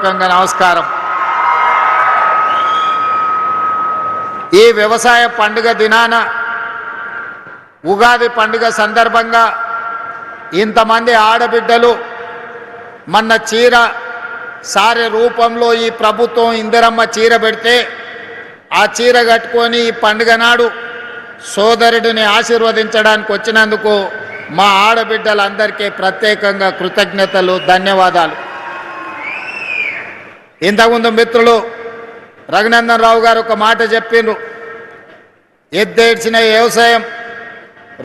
హృదయపూర్వకంగా నమస్కారం. ఈ వ్యవసాయ పండుగ దినాన ఉగాది పండుగ సందర్భంగా ఇంతమంది ఆడబిడ్డలు మన చీర సారె రూపంలో ఈ ప్రభుత్వం ఇందిరమ్మ చీర పెడితే ఆ చీర కట్టుకొని ఈ పండుగ నాడు సోదరుడిని ఆశీర్వదించడానికి వచ్చినందుకు మా ఆడబిడ్డలందరికీ ప్రత్యేకంగా కృతజ్ఞతలు, ధన్యవాదాలు. ఇంతకుముందు మిత్రులు రఘునందన్ రావు గారు ఒక మాట చెప్పిండ్రు, ఎద్దేడ్చిన వ్యవసాయం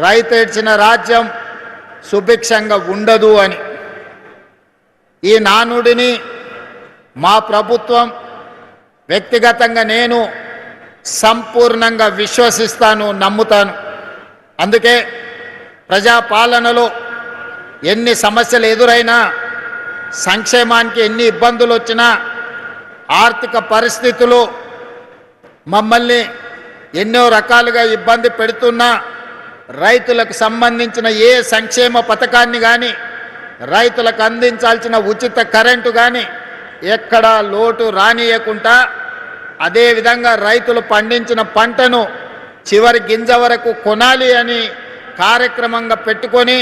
రైతు ఏడ్చిన రాజ్యం సుభిక్షంగా ఉండదు అని. ఈ నానుడిని మా ప్రభుత్వం, వ్యక్తిగతంగా నేను సంపూర్ణంగా విశ్వసిస్తాను, నమ్ముతాను. అందుకే ప్రజాపాలనలో ఎన్ని సమస్యలు ఎదురైనా, సంక్షేమానికి ఎన్ని ఇబ్బందులు వచ్చినా, ఆర్థిక పరిస్థితులు మమ్మల్ని ఎన్నో రకాలుగా ఇబ్బంది పెడుతున్నా, రైతులకు సంబంధించిన ఏ సంక్షేమ పథకాన్ని కానీ, రైతులకు అందించాల్సిన ఉచిత కరెంటు కానీ ఎక్కడా లోటు రానియకుండా, అదేవిధంగా రైతులు పండించిన పంటను చివరి గింజ వరకు కొనాలి అని కార్యక్రమంగా పెట్టుకొని,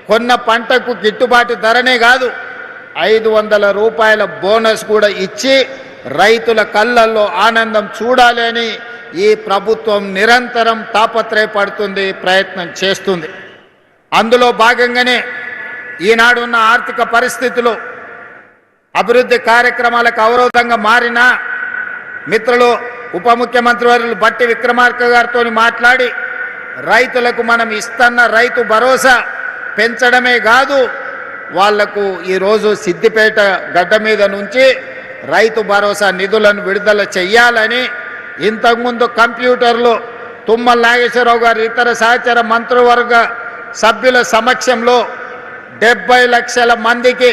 కొన్న పంటకు గిట్టుబాటు ధరనే కాదు 500 రూపాయల బోనస్ కూడా ఇచ్చి రైతుల కళ్ళల్లో ఆనందం చూడాలి అని ఈ ప్రభుత్వం నిరంతరం తాపత్రయపడుతుంది, ప్రయత్నం చేస్తుంది. అందులో భాగంగానే ఈనాడున్న ఆర్థిక పరిస్థితులు అభివృద్ధి కార్యక్రమాలకు అవరోధంగా మారినా మిత్రులు ఉప ముఖ్యమంత్రి వర్యులు బట్టి విక్రమార్క గారితో మాట్లాడి రైతులకు మనం ఇస్తున్న రైతు భరోసా పెంచడమే కాదు, వాళ్లకు ఈరోజు సిద్దిపేట గడ్డ మీద నుంచి రైతు భరోసా నిధులను విడుదల చెయ్యాలని ఇంతకుముందు కంప్యూటర్లు తుమ్మల నాగేశ్వరరావు గారు ఇతర సహచర మంత్రివర్గ సభ్యుల సమక్షంలో 70 లక్షల మందికి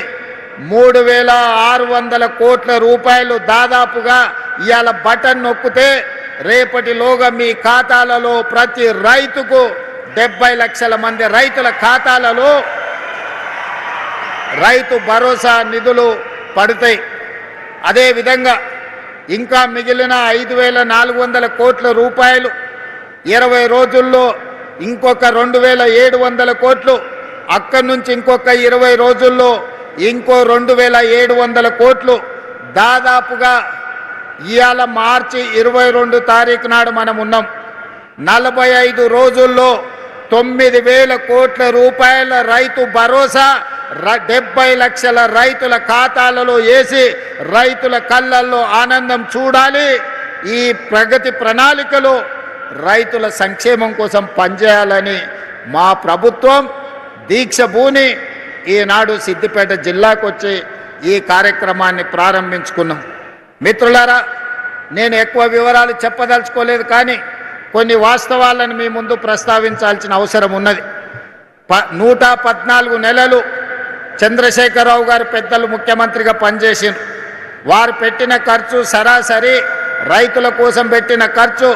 3,600 కోట్ల రూపాయలు దాదాపుగా ఇవాళ బటన్ నొక్కితే రేపటిలోగా మీ ఖాతాలలో ప్రతి రైతుకు 70 లక్షల మంది రైతుల ఖాతాలలో రైతు భరోసా నిధులు పడతాయి. అదేవిధంగా ఇంకా మిగిలిన 5,400 కోట్ల రూపాయలు 20 రోజుల్లో ఇంకొక 2,700 కోట్లు, అక్కడి నుంచి ఇంకొక 20 రోజుల్లో ఇంకో 2,700 కోట్లు, దాదాపుగా ఇవాళ మార్చి 22 తారీఖు నాడు మనం ఉన్నాం. 45 రోజుల్లో 9,000 కోట్ల రూపాయల రైతు భరోసా 70 లక్షల రైతుల ఖాతాలలో వేసి రైతుల కళ్ళల్లో ఆనందం చూడాలి. ఈ ప్రగతి ప్రణాళికలో రైతుల సంక్షేమం కోసం పనిచేయాలని మా ప్రభుత్వం దీక్ష భూని ఈనాడు సిద్దిపేట జిల్లాకు వచ్చి ఈ కార్యక్రమాన్ని ప్రారంభించుకున్నాం. మిత్రులారా, నేను ఎక్కువ వివరాలు చెప్పదలుచుకోలేదు, కానీ కొన్ని వాస్తవాలను మీ ముందు ప్రస్తావించాల్సిన అవసరం ఉన్నది. 114 నెలలు చంద్రశేఖరరావు గారు పెద్దలు ముఖ్యమంత్రిగా పనిచేసిండ్రు. వారు పెట్టిన ఖర్చు సరాసరి రైతుల కోసం పెట్టిన ఖర్చు